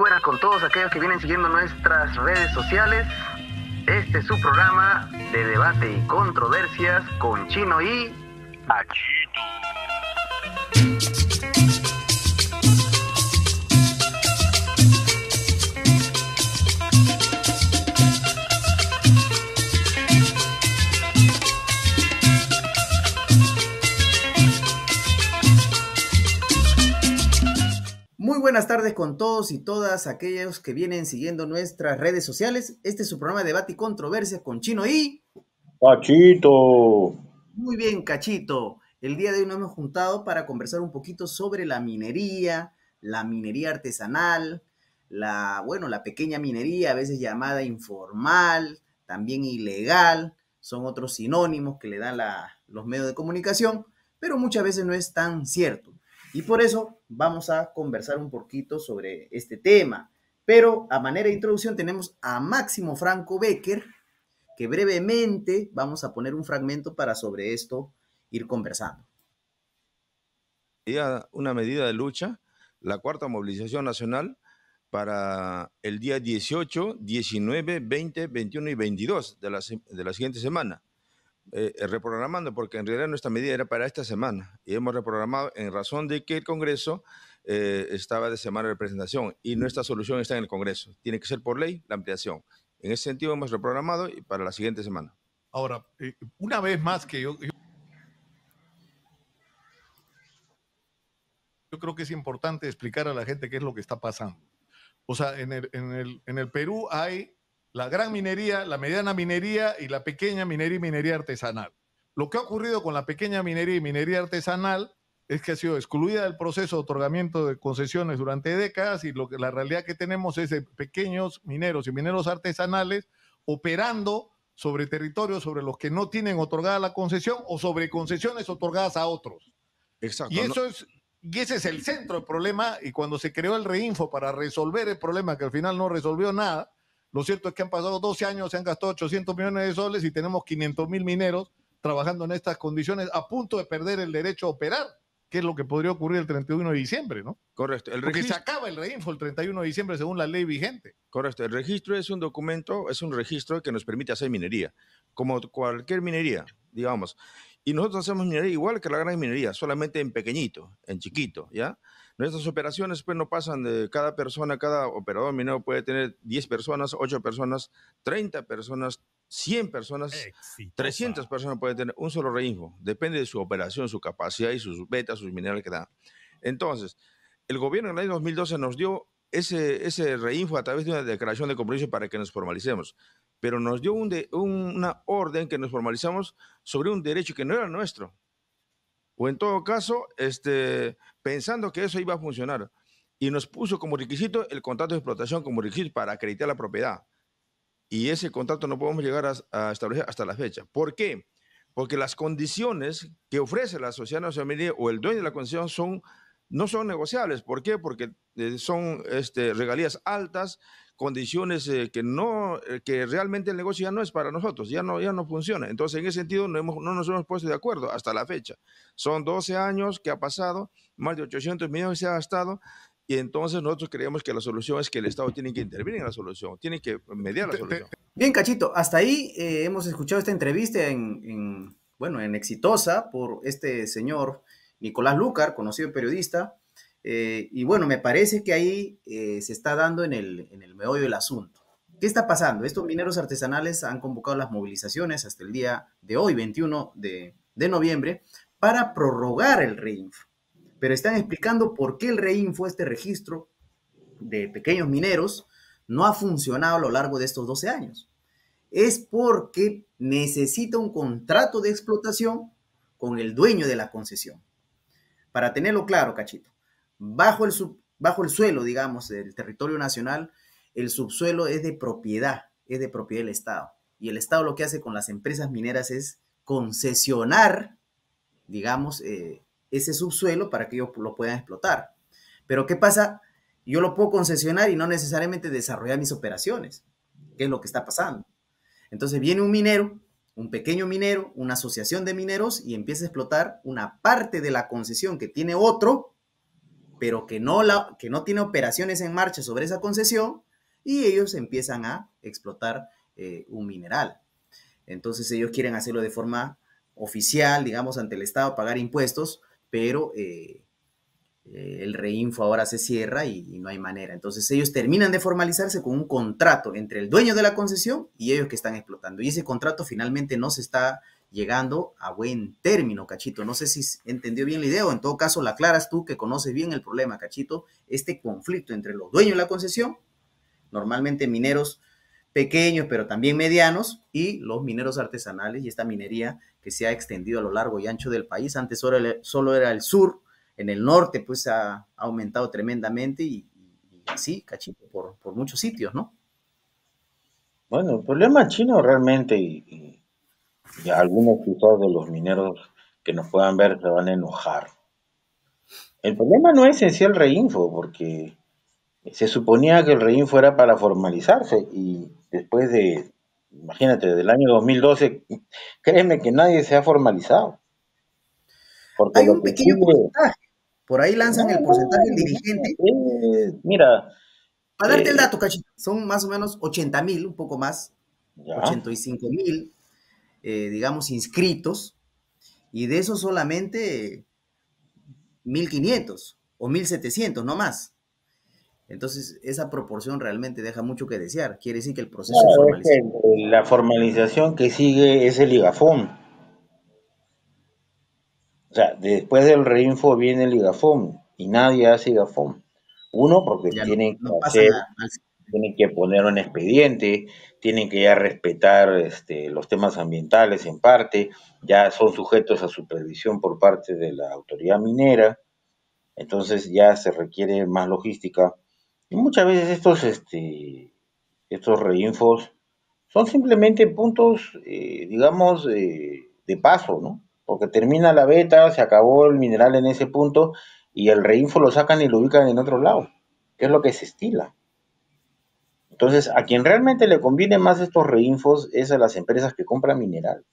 buenas con todos aquellos que vienen siguiendo nuestras redes sociales. Este es su programa de debate y controversias con Chino y Achito. Muy buenas tardes con todos y todas aquellos que vienen siguiendo nuestras redes sociales. Este es su programa de debate y controversias con Chino y Cachito. Muy bien, Cachito. El día de hoy nos hemos juntado para conversar un poquito sobre la minería artesanal, la pequeña minería, a veces llamada informal, también ilegal, son otros sinónimos que le dan los medios de comunicación, pero muchas veces no es tan cierto. Y por eso vamos a conversar un poquito sobre este tema. Pero a manera de introducción tenemos a Máximo Franco Becker, que brevemente vamos a poner un fragmento para sobre esto ir conversando. Una medida de lucha, la cuarta movilización nacional para el día 18, 19, 20, 21 y 22 de la siguiente semana. Reprogramando, porque en realidad nuestra medida era para esta semana y hemos reprogramado en razón de que el Congreso estaba de semana de presentación y nuestra solución está en el Congreso. Tiene que ser por ley la ampliación. En ese sentido hemos reprogramado y para la siguiente semana. Ahora, una vez más que yo creo que es importante explicar a la gente qué es lo que está pasando. O sea, en el Perú hay la gran minería, la mediana minería y la pequeña minería y minería artesanal. Lo que ha ocurrido con la pequeña minería y minería artesanal es que ha sido excluida del proceso de otorgamiento de concesiones durante décadas y la realidad que tenemos es de pequeños mineros y mineros artesanales operando sobre territorios sobre los que no tienen otorgada la concesión o sobre concesiones otorgadas a otros. Exacto. Y ese es el centro del problema, y cuando se creó el Reinfo para resolver el problema, que al final no resolvió nada, lo cierto es que han pasado 12 años, se han gastado 800 millones de soles y tenemos 500.000 mineros trabajando en estas condiciones a punto de perder el derecho a operar, que es lo que podría ocurrir el 31 de diciembre, ¿no? Correcto. Porque se acaba el Reinfo el 31 de diciembre según la ley vigente. Correcto. El registro es un documento, es un registro que nos permite hacer minería, como cualquier minería, digamos. Y nosotros hacemos minería igual que la gran minería, solamente en pequeñito, en chiquito, ¿ya? Nuestras operaciones pues no pasan de cada persona, cada operador minero puede tener 10 personas, 8 personas, 30 personas, 100 personas, exitosa. 300 personas pueden tener un solo Reinfo. Depende de su operación, su capacidad y sus betas, sus minerales que da. Entonces, el gobierno en el año 2012 nos dio ese Reinfo a través de una declaración de compromiso para que nos formalicemos. Pero nos dio una orden que nos formalizamos sobre un derecho que no era nuestro. O en todo caso, pensando que eso iba a funcionar. Y nos puso como requisito el contrato de explotación como requisito para acreditar la propiedad. Y ese contrato no podemos llegar a establecer hasta la fecha. ¿Por qué? Porque las condiciones que ofrece la Sociedad Nacional de Minería o el dueño de la concesión no son negociables. ¿Por qué? Porque son regalías altas, condiciones que realmente el negocio ya no es para nosotros, ya no funciona. Entonces, en ese sentido, no nos hemos puesto de acuerdo hasta la fecha. Son 12 años que ha pasado, más de 800 millones se ha gastado, y entonces nosotros creemos que la solución es que el Estado tiene que intervenir en la solución, tiene que mediar la solución. Bien, Cachito, hasta ahí hemos escuchado esta entrevista en Exitosa por este señor Nicolás Lucar, conocido periodista. Y bueno, me parece que ahí se está dando en el meollo del asunto. ¿Qué está pasando? Estos mineros artesanales han convocado las movilizaciones hasta el día de hoy, 21 de noviembre, para prorrogar el Reinfo. Pero están explicando por qué el Reinfo, este registro de pequeños mineros, no ha funcionado a lo largo de estos 12 años. Es porque necesita un contrato de explotación con el dueño de la concesión. Para tenerlo claro, Cachito, bajo el suelo, digamos, del territorio nacional, el subsuelo es de propiedad del Estado. Y el Estado lo que hace con las empresas mineras es concesionar, digamos, ese subsuelo para que ellos lo puedan explotar. Pero ¿qué pasa? Yo lo puedo concesionar y no necesariamente desarrollar mis operaciones, que es lo que está pasando. Entonces viene un minero, un pequeño minero, una asociación de mineros y empieza a explotar una parte de la concesión que tiene otro pero que no tiene operaciones en marcha sobre esa concesión, y ellos empiezan a explotar un mineral. Entonces ellos quieren hacerlo de forma oficial, digamos, ante el Estado, pagar impuestos, pero el Reinfo ahora se cierra y no hay manera. Entonces ellos terminan de formalizarse con un contrato entre el dueño de la concesión y ellos que están explotando. Y ese contrato finalmente no se está llegando a buen término, Cachito. No sé si entendió bien la idea, o en todo caso la aclaras tú, que conoces bien el problema, Cachito, este conflicto entre los dueños de la concesión, normalmente mineros pequeños, pero también medianos, y los mineros artesanales, y esta minería que se ha extendido a lo largo y ancho del país. Antes solo era el sur, en el norte pues ha aumentado tremendamente, y sí, Cachito, por muchos sitios, ¿no? Bueno, el problema chino realmente, y algunos quizás de los mineros que nos puedan ver se van a enojar. El problema no es en sí el reinfo, porque se suponía que el reinfo era para formalizarse y después de, imagínate, del año 2012, créeme que nadie se ha formalizado, porque Hay lo un que pequeño sigue, porcentaje, por ahí no, lanzan el porcentaje del dirigente. mira, Para darte el eh, dato, Cachito, son más o menos 80,000, un poco más, ya, 85,000, digamos, inscritos, y de esos solamente 1,500 o 1,700, no más. Entonces, esa proporción realmente deja mucho que desear. Quiere decir que el proceso de claro, es que formalización... la formalización que sigue es el IGAFON. O sea, después del reinfo viene el IGAFON y nadie hace IGAFON. Uno, porque ya tienen que no pasan hacer, al... tienen que poner un expediente, tienen que ya respetar los temas ambientales en parte, ya son sujetos a supervisión por parte de la autoridad minera, entonces ya se requiere más logística. Y muchas veces estos reinfos son simplemente puntos, digamos, de paso, ¿no? Porque termina la beta, se acabó el mineral en ese punto y el reinfo lo sacan y lo ubican en otro lado, que es lo que se estila. Entonces, a quien realmente le conviene más estos reinfos es a las empresas que compran mineral.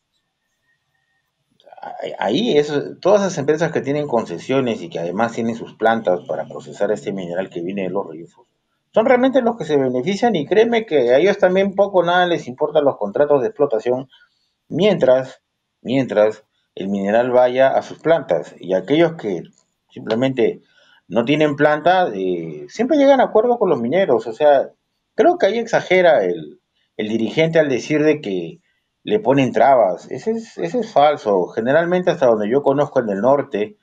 Ahí es, todas esas empresas que tienen concesiones y que además tienen sus plantas para procesar este mineral que viene de los reinfos, son realmente los que se benefician, y créeme que a ellos también poco o nada les importan los contratos de explotación mientras, mientras el mineral vaya a sus plantas. Y aquellos que simplemente no tienen planta, siempre llegan a acuerdo con los mineros. O sea, creo que ahí exagera el dirigente al decir de que le ponen trabas. Ese es falso. Generalmente, hasta donde yo conozco en el norte,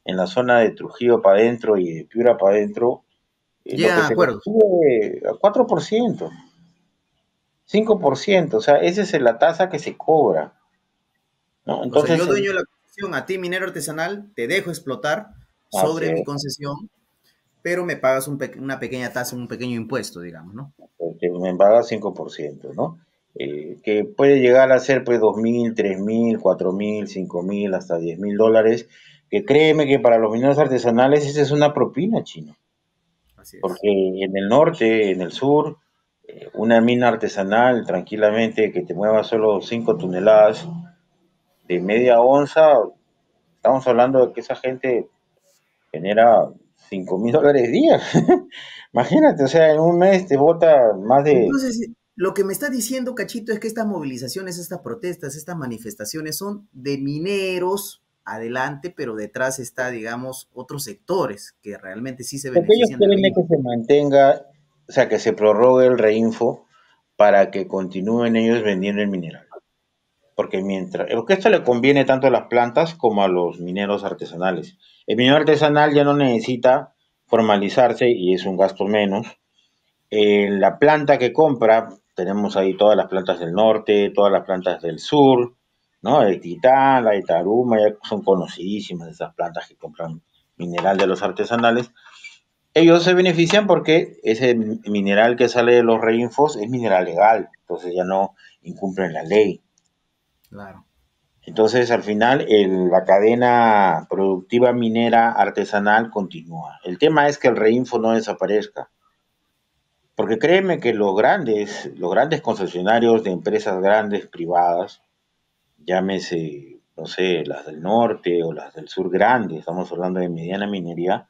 en la zona de Trujillo para adentro y de Piura para adentro, lo Llegan que a se acuerdos. consigue a 4%, 5%, o sea, esa es la tasa que se cobra, ¿no? O sea, yo Entonces, dueño de la concesión, a ti, minero artesanal, te dejo explotar así sobre mi es, concesión, pero me pagas una pequeña tasa, un pequeño impuesto, digamos, ¿no? porque me paga 5%, ¿no? Que puede llegar a ser pues 2.000, 3.000, 4.000, 5.000, hasta $10.000, que créeme que para los mineros artesanales esa es una propina, chino, Así es. porque en el norte, en el sur, una mina artesanal tranquilamente que te mueva solo 5 toneladas de media onza, estamos hablando de que esa gente genera $5.000 día. Imagínate, o sea, en un mes te bota más de... Entonces, lo que me está diciendo, Cachito, es que estas movilizaciones, estas protestas, estas manifestaciones son de mineros adelante, pero detrás está, digamos, otros sectores que realmente sí se Porque ellos benefician del quieren es RIM. que se mantenga, o sea, que se prorrogue el reinfo para que continúen ellos vendiendo el mineral. Porque esto le conviene tanto a las plantas como a los mineros artesanales. El minero artesanal ya no necesita formalizarse y es un gasto menos. La planta que compra, tenemos ahí todas las plantas del norte, todas las plantas del sur, ¿no? El Titán, la de Taruma, ya son conocidísimas esas plantas que compran mineral de los artesanales. Ellos se benefician porque ese mineral que sale de los reinfos es mineral legal, entonces ya no incumplen la ley. Claro. Entonces, al final, la cadena productiva minera artesanal continúa. El tema es que el reinfo no desaparezca. Porque créeme que los grandes concesionarios de empresas grandes privadas, llámese, no sé, las del norte o las del sur grandes, estamos hablando de mediana minería,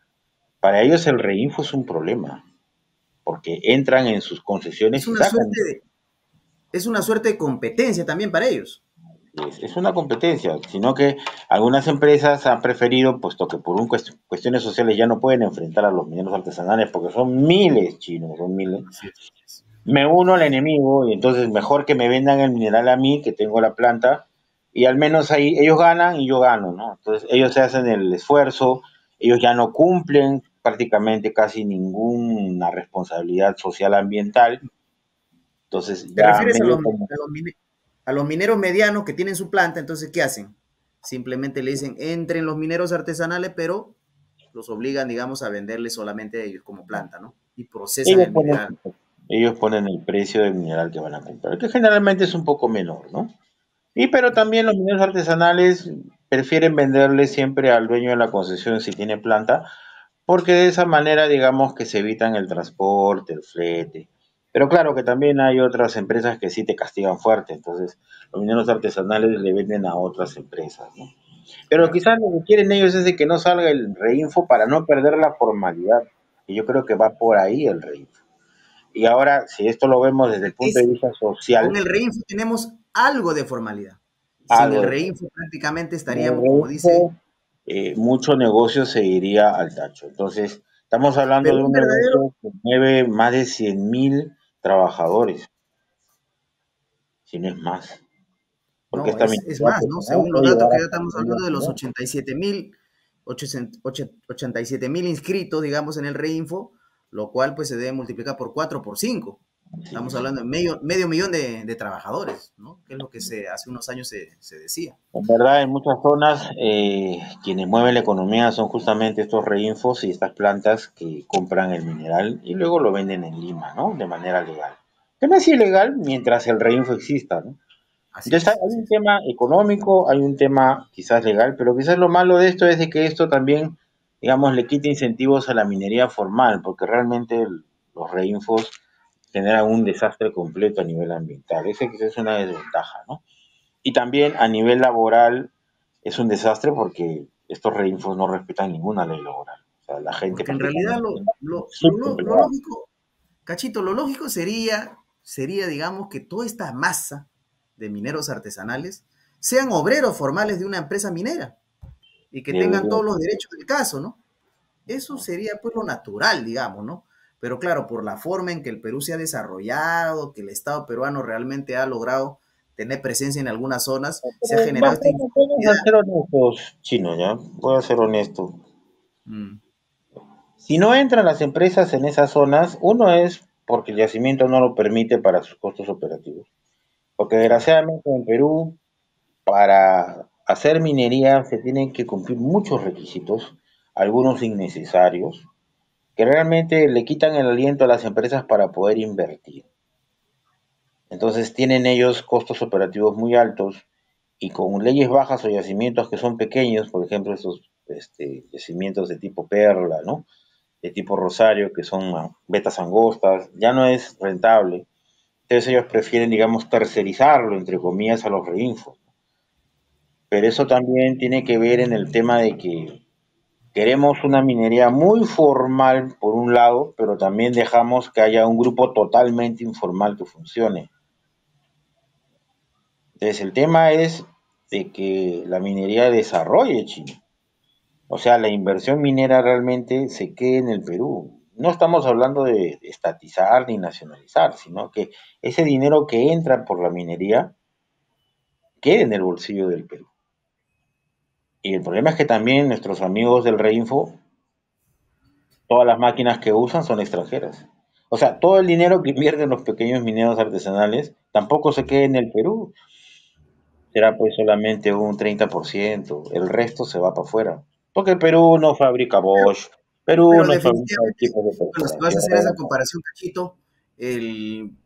Para ellos el reinfo es un problema, porque entran en sus concesiones Es y una sacan. es una suerte de competencia también para ellos. Es una competencia, sino que algunas empresas han preferido, puesto que por cuestiones sociales ya no pueden enfrentar a los mineros artesanales, porque son miles chinos, son miles. Así es. Me uno al enemigo y entonces mejor que me vendan el mineral a mí, que tengo la planta, y al menos ahí ellos ganan y yo gano, ¿no? Entonces ellos se hacen el esfuerzo, ellos ya no cumplen prácticamente casi ninguna responsabilidad social ambiental, entonces ¿Te ya refieres a medio como a los mineros medianos que tienen su planta? Entonces, ¿qué hacen? Simplemente le dicen, entren los mineros artesanales, pero los obligan, digamos, a venderles solamente a ellos como planta, ¿no? Y procesan ellos el ponen, mineral. ellos ponen el precio del mineral que van a comprar, que generalmente es un poco menor, ¿no? Y pero también los mineros artesanales prefieren venderle siempre al dueño de la concesión si tiene planta, porque de esa manera digamos que se evitan el transporte, el flete. Pero claro que también hay otras empresas que sí te castigan fuerte, entonces los mineros artesanales le venden a otras empresas, ¿no? Pero Claro. quizás lo que quieren ellos es de que no salga el reinfo para no perder la formalidad, y yo creo que va por ahí el reinfo. Y ahora, si esto lo vemos desde el punto de Es, vista con social, el reinfo tenemos algo de formalidad. Sin algo el de reinfo prácticamente el estaríamos, como dice, reinfo, mucho negocio se iría al tacho. Entonces, estamos hablando pero de un un verdadero, negocio que mueve más de 100.000 trabajadores, si no es más, porque no, esta es minería más, ¿no? artesanal Según los puede datos llegar que ya hasta estamos medio hablando de los millón. 87 mil inscritos, digamos, en el reinfo, lo cual pues se debe multiplicar por 4 por 5. Sí, Estamos hablando de medio millón de trabajadores, ¿no? Que es lo que hace unos años se decía. en verdad, en muchas zonas, quienes mueven la economía son justamente estos reinfos y estas plantas que compran el mineral y luego lo venden en Lima, ¿no? De manera legal. Que no es ilegal mientras el reinfo exista, ¿no? Así Entonces hay es, hay así un es. tema económico, hay un tema quizás legal, pero quizás lo malo de esto es de que esto también, digamos, le quita incentivos a la minería formal, porque realmente los reinfos generan un desastre completo a nivel ambiental. Esa quizás es una desventaja, ¿no? Y también a nivel laboral es un desastre porque estos reinfos no respetan ninguna ley laboral. O sea, la gente Porque en realidad prácticamente es lo subempleada. lógico, Cachito, lo lógico sería, digamos, que toda esta masa de mineros artesanales sean obreros formales de una empresa minera y que tengan Debería todos los ser. derechos del caso, ¿no? Eso sería pues lo natural, digamos, ¿no? Pero claro, por la forma en que el Perú se ha desarrollado, que el Estado peruano realmente ha logrado tener presencia en algunas zonas, se ha Pero generado esta vamos a informalidad. ser honestos, Chino, ¿ya? Voy a ser honesto. Mm. Si no entran las empresas en esas zonas, uno es porque el yacimiento no lo permite para sus costos operativos. Porque Claro. desgraciadamente en Perú, para hacer minería se tienen que cumplir muchos requisitos, algunos innecesarios, que realmente le quitan el aliento a las empresas para poder invertir. Entonces tienen ellos costos operativos muy altos y con leyes bajas o yacimientos que son pequeños, por ejemplo, estos yacimientos de tipo perla, ¿no? De tipo rosario, que son vetas angostas, ya no es rentable. Entonces ellos prefieren, digamos, tercerizarlo, entre comillas, a los reinfos. Pero eso también tiene que ver en el tema de que queremos una minería muy formal por un lado, pero también dejamos que haya un grupo totalmente informal que funcione. Entonces el tema es de que la minería desarrolle China. O sea, la inversión minera realmente se quede en el Perú. No estamos hablando de estatizar ni nacionalizar, sino que ese dinero que entra por la minería quede en el bolsillo del Perú. Y el problema es que también nuestros amigos del Reinfo, todas las máquinas que usan son extranjeras. O sea, todo el dinero que invierten los pequeños mineros artesanales tampoco se queda en el Perú. Será pues solamente un 30%, el resto se va para afuera. Porque Perú no fabrica Bosch, Perú Pero no fabrica definitivamente, equipos de bueno, si vas a hacer perforación. esa comparación, Cachito,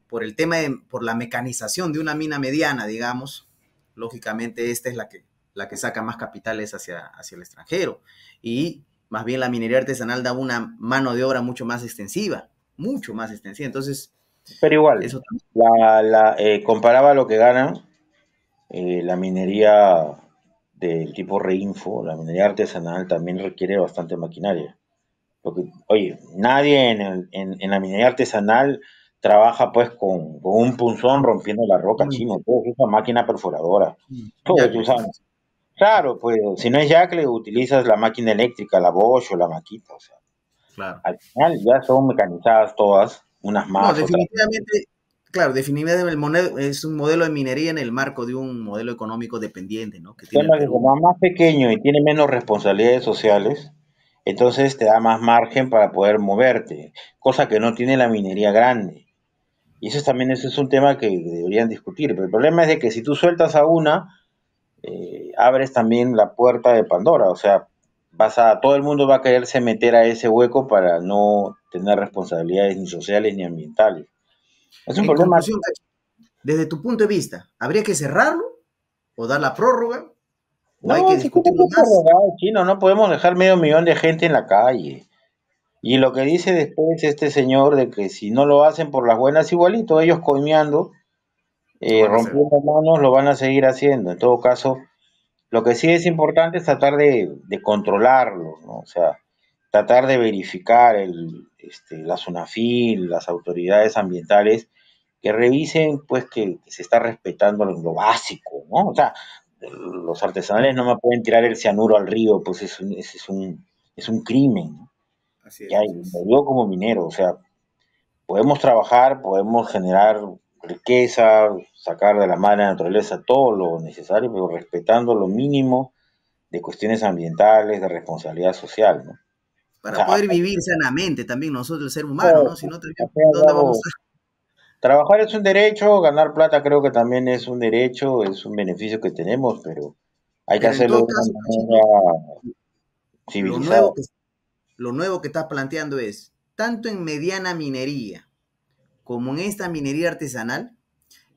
por el tema por la mecanización de una mina mediana, digamos, lógicamente esta es la que saca más capitales hacia el extranjero. Y más bien la minería artesanal da una mano de obra mucho más extensiva, mucho más extensiva. Entonces, Pero igual, eso también. comparaba lo que ganan la minería del tipo Reinfo, la minería artesanal también requiere bastante maquinaria. Porque, oye, nadie en la minería artesanal trabaja pues con un punzón rompiendo la roca, chino, todo es esa máquina perforadora. Todo, tú Yacle, sí, sabes. Claro, pues si no es Yacle, utilizas la máquina eléctrica, la Bosch o la Makita, o sea, claro. al final ya son mecanizadas todas, unas No, más, otras menos. definitivamente, claro, definitivamente es un modelo de minería en el marco de un modelo económico dependiente, ¿no? Que El tiene el tema es que Perú. como es más pequeño y tiene menos responsabilidades sociales, entonces te da más margen para poder moverte, cosa que no tiene la minería grande. Y eso es un tema que deberían discutir. Pero el problema es de que si tú sueltas a una, abres también la puerta de Pandora. O sea, todo el mundo va a quererse meter a ese hueco para no tener responsabilidades ni sociales ni ambientales. Es un En problema. conclusión, desde tu punto de vista, ¿habría que cerrarlo o dar la prórroga o hay que No, si tiene discutirlo que más? prorrogar, chino, no podemos dejar medio millón de gente en la calle. Y lo que dice después este señor de que si no lo hacen por las buenas, igualito, ellos coimeando, Lo van a hacer. rompiendo manos, lo van a seguir haciendo. En todo caso, lo que sí es importante es tratar de controlarlo, ¿no? O sea, tratar de verificar la SUNAFIL, las autoridades ambientales, que revisen pues que se está respetando lo básico, ¿no? O sea, los artesanales no me pueden tirar el cianuro al río, pues es un crimen, ¿no? Así es, Ya, así y es. yo como minero, o sea, podemos trabajar, podemos generar riqueza, sacar de la madre naturaleza todo lo necesario, pero respetando lo mínimo de cuestiones ambientales, de responsabilidad social, ¿no? O Para sea, poder vivir sanamente también nosotros, el ser humano, ¿no? Si no, también, al fin y al ¿dónde vamos cabo, a...? trabajar es un derecho, ganar plata creo que también es un derecho, es un beneficio que tenemos, pero hay que Pero en hacerlo de todo una caso, Cachito, manera lo civilizada. nuevo que, lo nuevo que estás planteando es, tanto en mediana minería como en esta minería artesanal,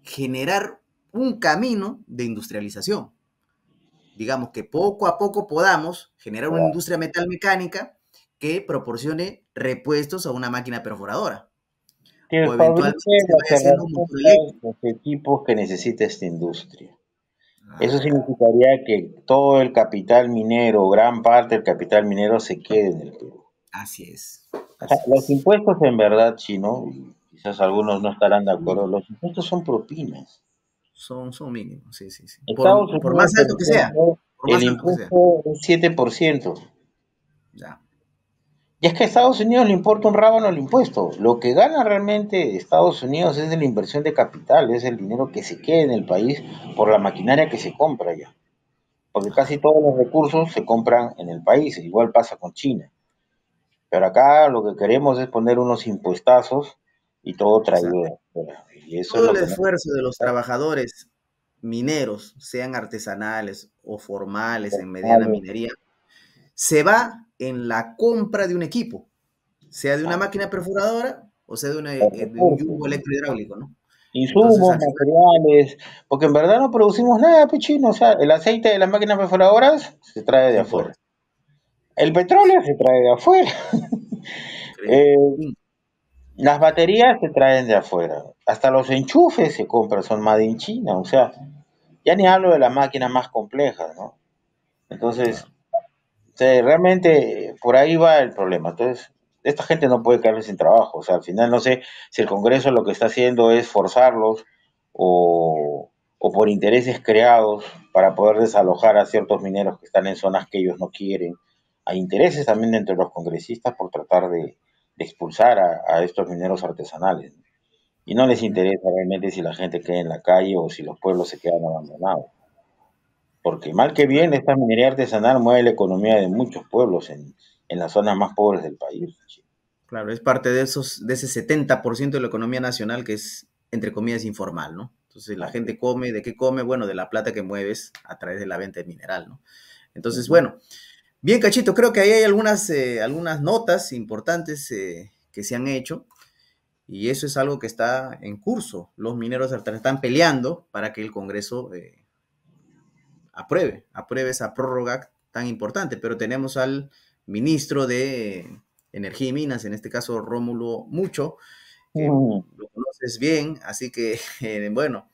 generar un camino de industrialización. Digamos que poco a poco podamos generar una industria metalmecánica que proporcione repuestos a una máquina perforadora. Que O eventualmente fabrique se las vaya haciendo un motor herramientas, eléctrico. los equipos que necesita esta industria. Eso Ah, significaría que todo el capital minero, gran parte del capital minero se quede en el Perú. así es, O sea, así los es. impuestos en verdad, chino, y quizás algunos no estarán de acuerdo, los impuestos son propinas. Son mínimos, sí, sí, sí. Estados Por Unidos, más por alto que sea, ejemplo, por el más alto que sea. impuesto es 7%. Ya, Y es que a Estados Unidos le importa un rábano el impuesto. Lo que gana realmente Estados Unidos es de la inversión de capital, es el dinero que se queda en el país por la maquinaria que se compra allá. Porque casi todos los recursos se compran en el país, igual pasa con China. Pero acá lo que queremos es poner unos impuestazos y todo traído exacto. de afuera. Y eso es Todo lo el que no. esfuerzo de los trabajadores mineros, sean artesanales o formales en mediana minería, se va en la compra de un equipo, sea de una máquina perforadora o sea de un Recursos, yugo electrohidráulico, ¿no? Entonces, insumos, al final, materiales, porque en verdad no producimos nada, pechino. O sea, el aceite de las máquinas perforadoras se trae de se afuera. importa. El petróleo se trae de afuera. Increíble. Eh, las baterías se traen de afuera. Hasta los enchufes se compran, son made in China. O sea, ya ni hablo de las máquinas más complejas, ¿no? Entonces, Claro. sí, realmente por ahí va el problema. Entonces, esta gente no puede quedarse sin trabajo. O sea, al final no sé si el Congreso lo que está haciendo es forzarlos o por intereses creados para poder desalojar a ciertos mineros que están en zonas que ellos no quieren. Hay intereses también entre los congresistas por tratar de expulsar a estos mineros artesanales, ¿no? Y no les Ujú. interesa realmente si la gente queda en la calle o si los pueblos se quedan abandonados. Porque mal que bien, esta minería artesanal mueve la economía de muchos pueblos en las zonas más pobres del país. Claro, es parte de ese 70% de la economía nacional que es, entre comillas, informal, ¿no? Entonces la Así. gente come, ¿de qué come? Bueno, de la plata que mueves a través de la venta de mineral, ¿no? Entonces, Ujú. bueno, bien, Cachito, creo que ahí hay algunas notas importantes que se han hecho y eso es algo que está en curso. Los mineros están peleando para que el Congreso apruebe esa prórroga tan importante, pero tenemos al ministro de Energía y Minas, en este caso Rómulo Mucho, que Mm. lo conoces bien, así que, bueno,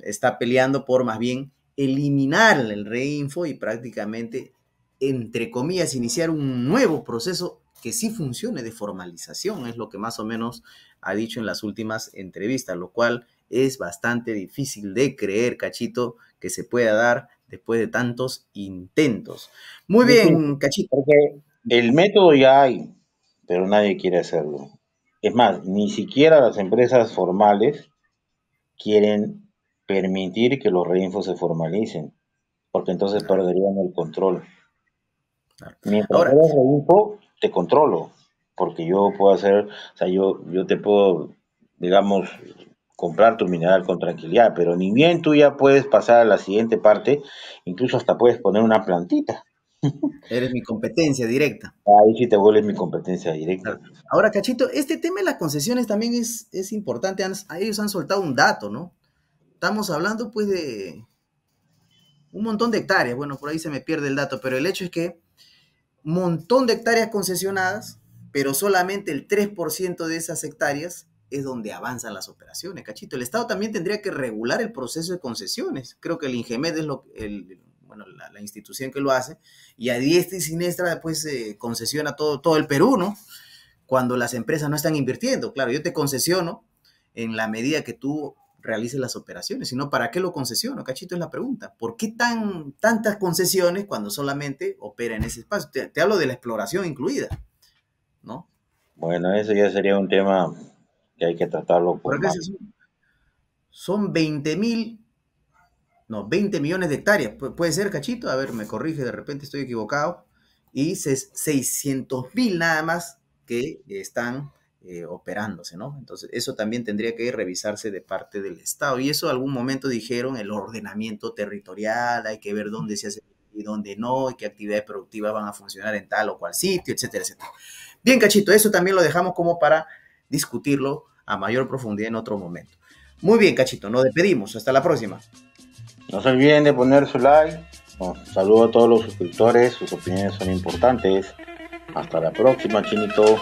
está peleando por más bien eliminar el reinfo y prácticamente, entre comillas, iniciar un nuevo proceso que sí funcione de formalización, es lo que más o menos ha dicho en las últimas entrevistas, lo cual es bastante difícil de creer, Cachito, que se pueda dar después de tantos intentos. Muy bien, Cachito. Porque el método ya hay, pero nadie quiere hacerlo. Es más, ni siquiera las empresas formales quieren permitir que los reinfos se formalicen, porque entonces perderían el control. Mientras Ahora, eres reinfo, te controlo, porque yo puedo hacer, o sea, yo te puedo, digamos, comprar tu mineral con tranquilidad, pero ni bien tú ya puedes pasar a la siguiente parte, incluso hasta puedes poner una plantita. eres mi competencia directa. Ahí sí te vuelves mi competencia directa. Claro. Ahora, Cachito, este tema de las concesiones también es importante. Ellos han soltado un dato, ¿no? Estamos hablando, pues, de un montón de hectáreas. Bueno, por ahí se me pierde el dato, pero el hecho es que un montón de hectáreas concesionadas, pero solamente el 3% de esas hectáreas es donde avanzan las operaciones, Cachito. El Estado también tendría que regular el proceso de concesiones. Creo que el INGEMED es la institución que lo hace, y a diestra y siniestra después concesiona todo el Perú, ¿no? Cuando las empresas no están invirtiendo. Claro, yo te concesiono en la medida que tú realices las operaciones, sino ¿para qué lo concesiono? Cachito, es la pregunta. ¿Por qué tantas concesiones cuando solamente opera en ese espacio? Te hablo de la exploración incluida, ¿no? Bueno, eso ya sería un tema que hay que tratarlo con Porque más. son 20 millones de hectáreas. Puede ser, Cachito, a ver, me corrige, de repente estoy equivocado. Y 600.000 nada más que están operándose, ¿no? Entonces, eso también tendría que revisarse de parte del Estado. Y eso algún momento dijeron, el ordenamiento territorial, hay que ver dónde se hace y dónde no, y qué actividades productivas van a funcionar en tal o cual sitio, etcétera, etcétera. Bien, Cachito, eso también lo dejamos como para discutirlo a mayor profundidad en otro momento. Muy bien, Cachito, nos despedimos. Hasta la próxima. No se olviden de poner su like. Saludo a todos los suscriptores, sus opiniones son importantes. Hasta la próxima, Chinito.